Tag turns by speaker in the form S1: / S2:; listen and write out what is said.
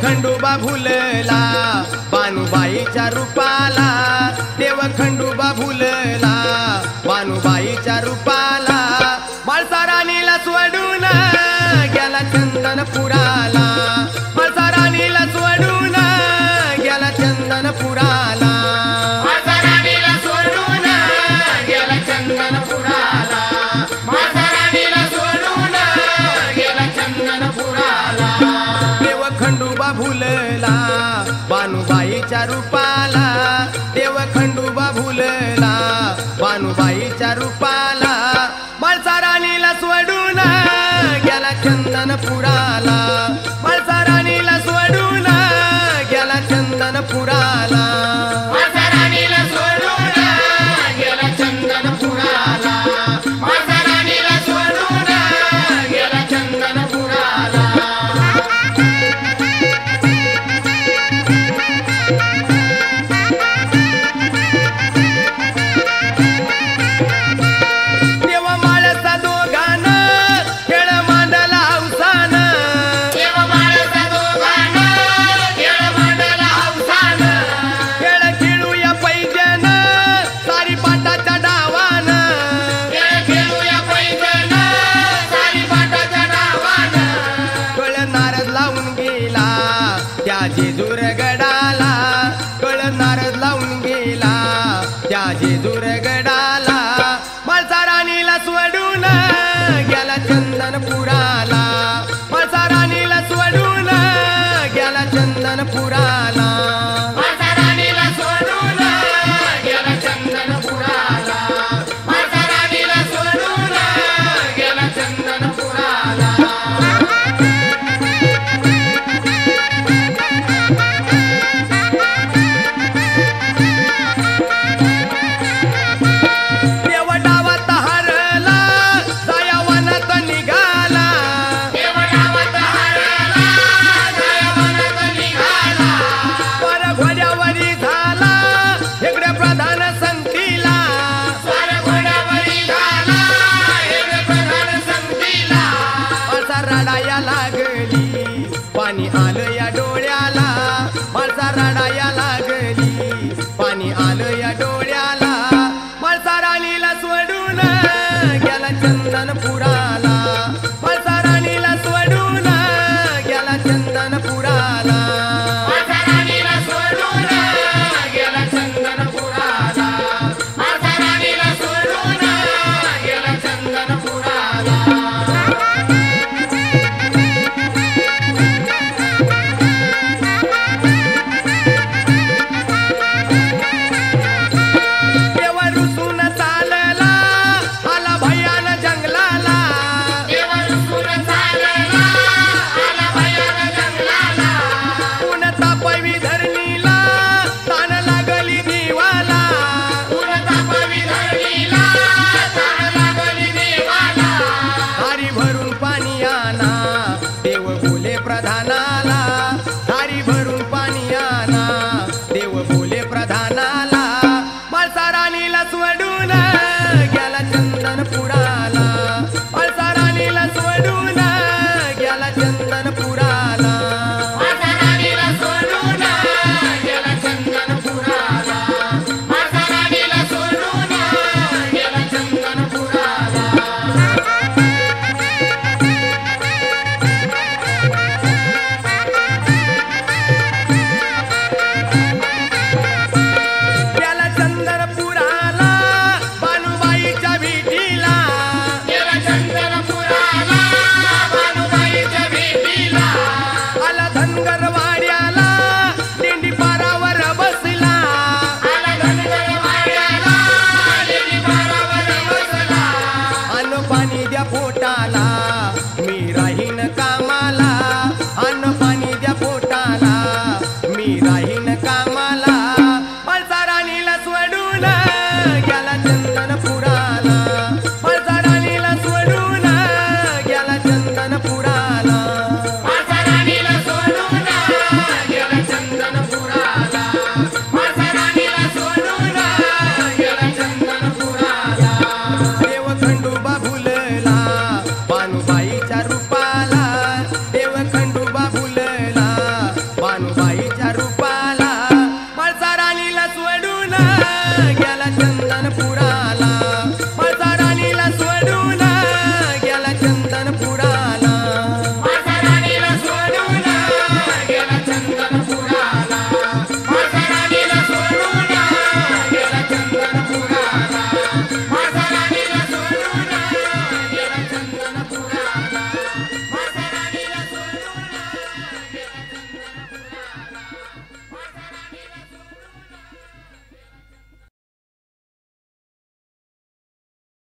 S1: खंडोबा भुलला बानुबाईच्या रूपाला, देव खंडोबा भुलला बानुबाईच्या रूपाला, माळसा राणीला सोडून गेला चंदनपुराला, माळसा राणीला सोडून गेला चंदनपुराला,
S2: माळसा राणीला सोडून गेला चंदनपुराला, माळसा राणीला सोडून गेला चंदनपुराला,
S1: खंडोबा भुलला बानुबाईच्या रूपाला, देव खंडोबा भुलला बानुबाईच्या रूपाला, माळसा राणीला सोडून गेला चंदनपुराला, माळसा राणीला सोडून गेला चंदनपुराला,
S2: माळसा राणीला सोडून गेला चंदनपुराला, माळसा राणीला सोडून गेला चंदनपुराला.
S1: जेजूर गडाला कळ नारद लावून गेला त्या जेजूर गडाला, माळसा राणीला सोडून गेला चंदनपुराला, माळसा राणीला सोडून गेला चंदनपुराला,
S2: माळसा राणीला सोडून गेला चंदनपुराला, माळसा राणीला सोडून गेला चंदनपुराला.
S1: पाणी आलं या डोळ्याला, माळसा रडाया लागली, पाणी आलं या डोळ्याला, माळसा राणीला सोडून गेला चंदनपुराला, माळसा राणीला सोडून गेला चंदनपुराला,
S2: माळसा राणीला सोडून गेला चंदनपुराला, माळसा राणीला सोडून गेला चंदनपुराला.
S1: प्रधानाला थारी भरून पाणी आणा, देव बोले प्रधानाला, माळसा राणीला सोडून गेला चंदनपुराला, माळसा राणीला सोडून गेला चंदनपुराला,
S2: माळसा राणीला सोडून गेला चंदनपुराला, माळसा राणीला सोडून गेला चंदनपुराला.
S1: पोटाला मी राहीन कामाला, अन्न पाणी द्या पोटाला मी राहीन कामाला, माळसा राणीला सोडून गेला चंदनपुराला, माळसा राणीला सोडून खंडोबा भुज